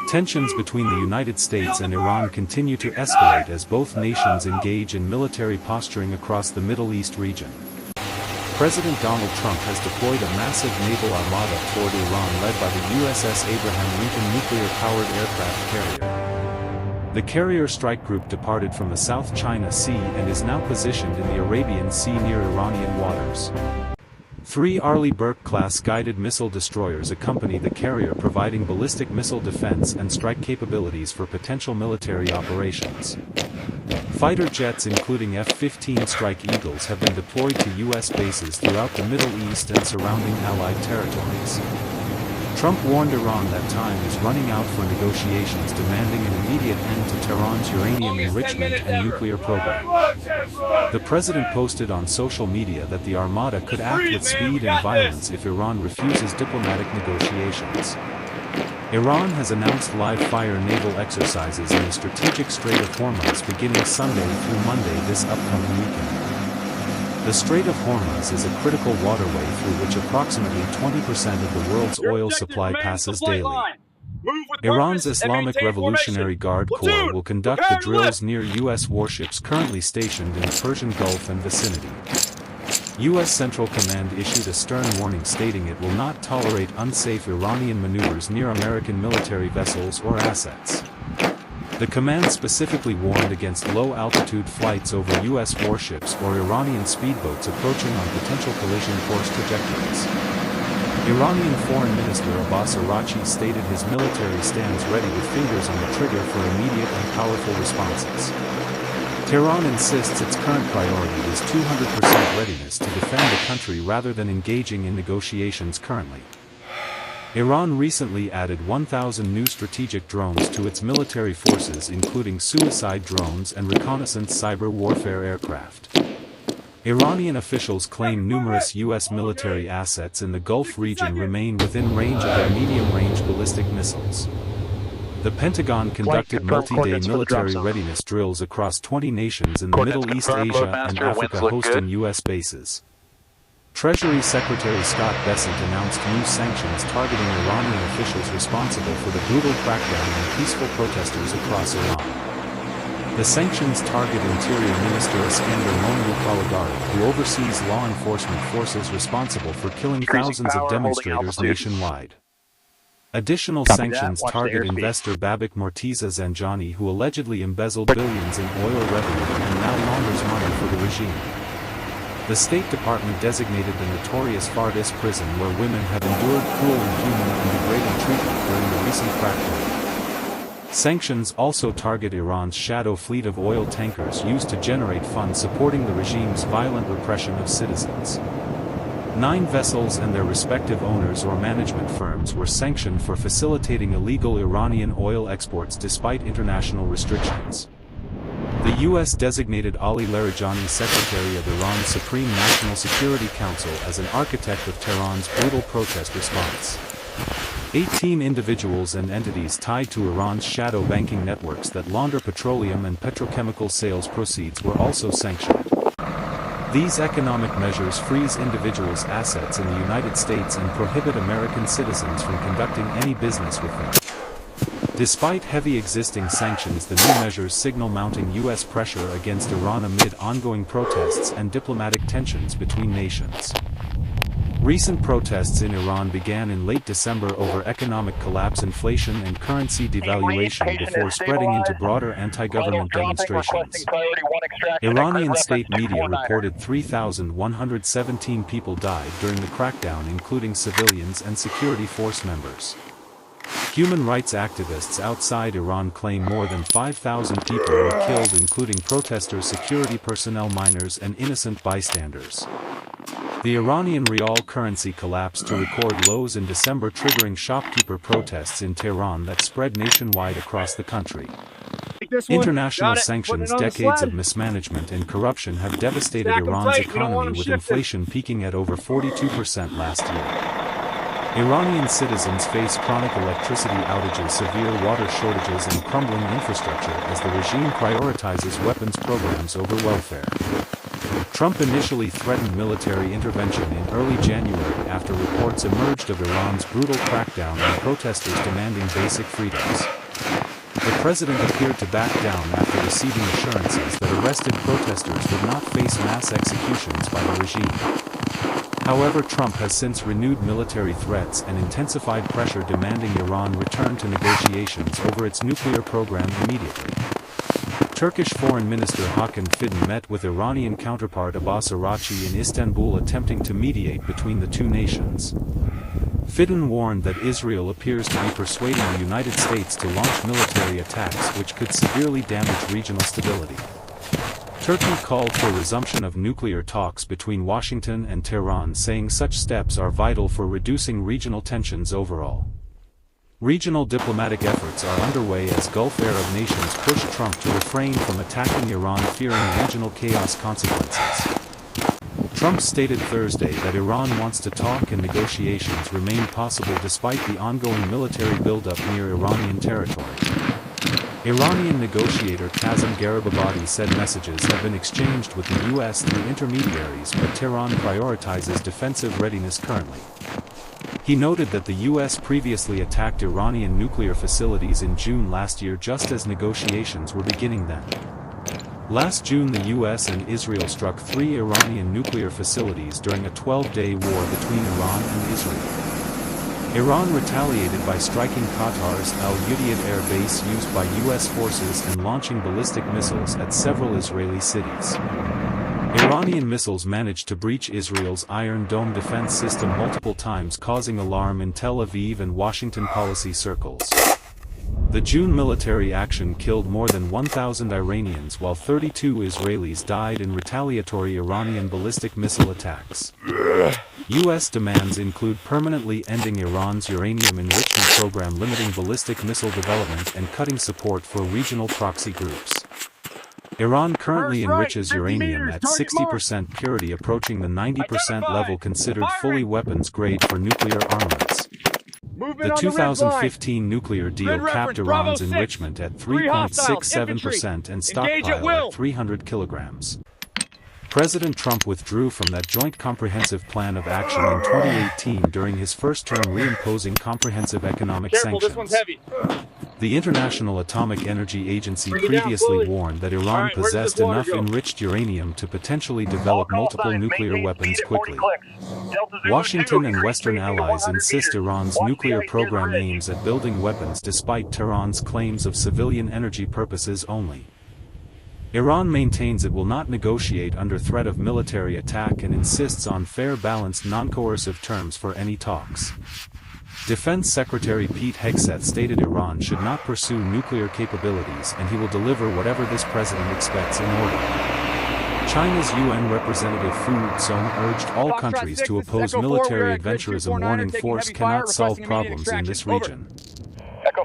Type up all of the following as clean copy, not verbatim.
Tensions between the United States and Iran continue to escalate as both nations engage in military posturing across the Middle East region. President Donald Trump has deployed a massive naval armada toward Iran led by the USS Abraham Lincoln nuclear-powered aircraft carrier. The carrier strike group departed from the South China Sea and is now positioned in the Arabian Sea near Iranian waters. 3 Arleigh Burke-class guided missile destroyers accompany the carrier, providing ballistic missile defense and strike capabilities for potential military operations. Fighter jets including F-15 Strike Eagles have been deployed to U.S. bases throughout the Middle East and surrounding Allied territories. Trump warned Iran that time is running out for negotiations, demanding an immediate end to Tehran's uranium enrichment and nuclear program. The president posted on social media that the armada could act with speed and violence if Iran refuses diplomatic negotiations. Iran has announced live-fire naval exercises in the strategic Strait of Hormuz beginning Sunday through Monday this upcoming weekend. The Strait of Hormuz is a critical waterway through which approximately 20% of the world's oil supply passes daily. Iran's Islamic Revolutionary Guard Corps will conduct the drills near U.S. warships currently stationed in the Persian Gulf and vicinity. U.S. Central Command issued a stern warning stating it will not tolerate unsafe Iranian maneuvers near American military vessels or assets. The command specifically warned against low-altitude flights over U.S. warships or Iranian speedboats approaching on potential collision course trajectories. Iranian Foreign Minister Abbas Araghchi stated his military stands ready with fingers on the trigger for immediate and powerful responses. Tehran insists its current priority is 200% readiness to defend the country rather than engaging in negotiations currently. Iran recently added 1,000 new strategic drones to its military forces, including suicide drones and reconnaissance cyber warfare aircraft. Iranian officials claim numerous U.S. military assets in the Gulf region remain within range of their medium-range ballistic missiles. The Pentagon conducted multi-day military readiness drills across 20 nations in the Middle East, Asia, and Africa, hosting U.S. bases. Treasury Secretary Scott Bessent announced new sanctions targeting Iranian officials responsible for the brutal crackdown on peaceful protesters across Iran. The sanctions target Interior Minister Iskander Mohammadi, who oversees law enforcement forces responsible for killing thousands of demonstrators nationwide. Additional sanctions target investor Babak Morteza Zanjani, who allegedly embezzled billions in oil revenue and now launders money for the regime. The State Department designated the notorious Fardis prison where women have endured cruel, inhuman, and degrading treatment during the recent crackdown. Sanctions also target Iran's shadow fleet of oil tankers used to generate funds supporting the regime's violent repression of citizens. 9 vessels and their respective owners or management firms were sanctioned for facilitating illegal Iranian oil exports despite international restrictions. The U.S. designated Ali Larijani, Secretary of Iran's Supreme National Security Council, as an architect of Tehran's brutal protest response. 18 individuals and entities tied to Iran's shadow banking networks that launder petroleum and petrochemical sales proceeds were also sanctioned. These economic measures freeze individuals' assets in the United States and prohibit American citizens from conducting any business with them. Despite heavy existing sanctions, the new measures signal mounting U.S. pressure against Iran amid ongoing protests and diplomatic tensions between nations. Recent protests in Iran began in late December over economic collapse, inflation, and currency devaluation before spreading into broader anti-government demonstrations. Iranian state media reported 3,117 people died during the crackdown, including civilians and security force members. Human rights activists outside Iran claim more than 5,000 people were killed, including protesters, security personnel, minors, and innocent bystanders. The Iranian rial currency collapsed to record lows in December, triggering shopkeeper protests in Tehran that spread nationwide across the country. International sanctions, decades of mismanagement and corruption have devastated Iran's economy, with inflation peaking at over 42% last year. Iranian citizens face chronic electricity outages, severe water shortages, and crumbling infrastructure as the regime prioritizes weapons programs over welfare. Trump initially threatened military intervention in early January after reports emerged of Iran's brutal crackdown on protesters demanding basic freedoms. The president appeared to back down after receiving assurances that arrested protesters would not face mass executions by the regime. However, Trump has since renewed military threats and intensified pressure demanding Iran return to negotiations over its nuclear program immediately. Turkish Foreign Minister Hakan Fidan met with Iranian counterpart Abbas Araghchi in Istanbul attempting to mediate between the two nations. Fidan warned that Israel appears to be persuading the United States to launch military attacks which could severely damage regional stability. Turkey called for resumption of nuclear talks between Washington and Tehran, saying such steps are vital for reducing regional tensions overall. Regional diplomatic efforts are underway as Gulf Arab nations push Trump to refrain from attacking Iran, fearing regional chaos consequences. Trump stated Thursday that Iran wants to talk and negotiations remain possible despite the ongoing military buildup near Iranian territory. Iranian negotiator Kazem Garibabadi said messages have been exchanged with the U.S. through intermediaries, but Tehran prioritizes defensive readiness currently. He noted that the U.S. previously attacked Iranian nuclear facilities in June last year just as negotiations were beginning then. Last June, the U.S. and Israel struck 3 Iranian nuclear facilities during a 12-day war between Iran and Israel. Iran retaliated by striking Qatar's Al Udeid air base used by U.S. forces and launching ballistic missiles at several Israeli cities. Iranian missiles managed to breach Israel's Iron Dome defense system multiple times, causing alarm in Tel Aviv and Washington policy circles. The June military action killed more than 1,000 Iranians while 32 Israelis died in retaliatory Iranian ballistic missile attacks. U.S. demands include permanently ending Iran's uranium enrichment program, limiting ballistic missile development, and cutting support for regional proxy groups. Iran currently enriches uranium at 60% purity, approaching the 90% level considered fully weapons-grade for nuclear armaments. The 2015 nuclear deal capped Iran's enrichment at 3.67% and stockpile at 300 kilograms. President Trump withdrew from that joint comprehensive plan of action in 2018 during his first term, reimposing comprehensive economic sanctions. The International Atomic Energy Agency previously warned that Iran possessed enough enriched uranium to potentially develop multiple nuclear weapons quickly. Washington and Western allies insist Iran's nuclear program aims at building weapons despite Tehran's claims of civilian energy purposes only. Iran maintains it will not negotiate under threat of military attack and insists on fair, balanced, non-coercive terms for any talks. Defense Secretary Pete Hegseth stated Iran should not pursue nuclear capabilities and he will deliver whatever this president expects in order. China's UN representative Fu Song urged all countries to oppose military adventurism, warning force cannot solve problems in this region.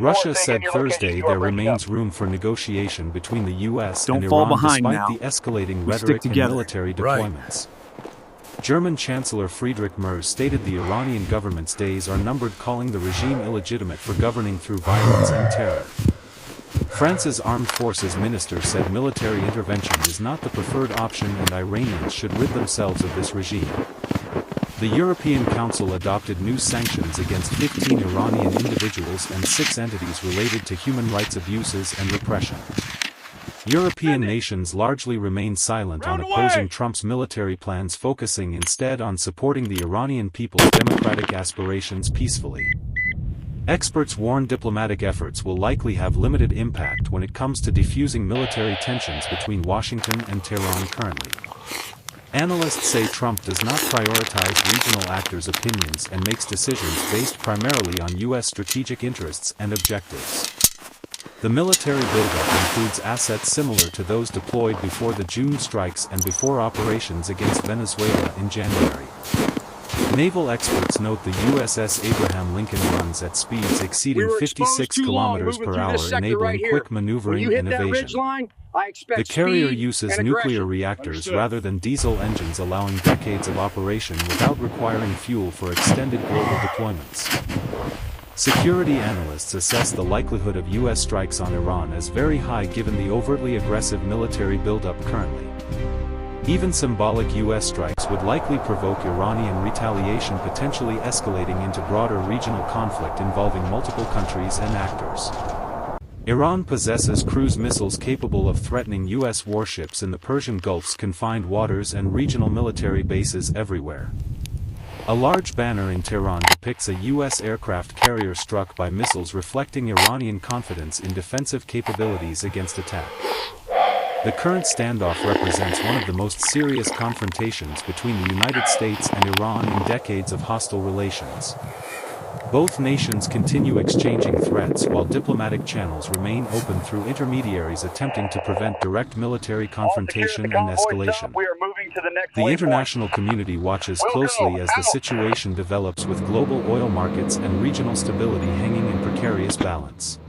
Russia said Thursday there remains room for negotiation between the U.S. and Iran despite the escalating rhetoric and military deployments. German Chancellor Friedrich Merz stated the Iranian government's days are numbered, calling the regime illegitimate for governing through violence and terror. France's armed forces minister said military intervention is not the preferred option and Iranians should rid themselves of this regime. The European Council adopted new sanctions against 15 Iranian individuals and 6 entities related to human rights abuses and repression. European nations largely remain silent on opposing Trump's military plans, focusing instead on supporting the Iranian people's democratic aspirations peacefully. Experts warn diplomatic efforts will likely have limited impact when it comes to defusing military tensions between Washington and Tehran currently. Analysts say Trump does not prioritize regional actors' opinions and makes decisions based primarily on U.S. strategic interests and objectives. The military buildup includes assets similar to those deployed before the June strikes and before operations against Venezuela in January. Naval experts note the USS Abraham Lincoln runs at speeds exceeding 56 kilometers per hour, enabling quick maneuvering and evasion. The carrier uses nuclear reactors rather than diesel engines, allowing decades of operation without requiring fuel for extended global deployments. Security analysts assess the likelihood of U.S. strikes on Iran as very high given the overtly aggressive military buildup currently. Even symbolic U.S. strikes would likely provoke Iranian retaliation, potentially escalating into broader regional conflict involving multiple countries and actors. Iran possesses cruise missiles capable of threatening U.S. warships in the Persian Gulf's confined waters and regional military bases everywhere. A large banner in Tehran depicts a U.S. aircraft carrier struck by missiles, reflecting Iranian confidence in defensive capabilities against attack. The current standoff represents one of the most serious confrontations between the United States and Iran in decades of hostile relations. Both nations continue exchanging threats while diplomatic channels remain open through intermediaries attempting to prevent direct military confrontation and escalation. The international community watches closely as the situation develops, with global oil markets and regional stability hanging in precarious balance.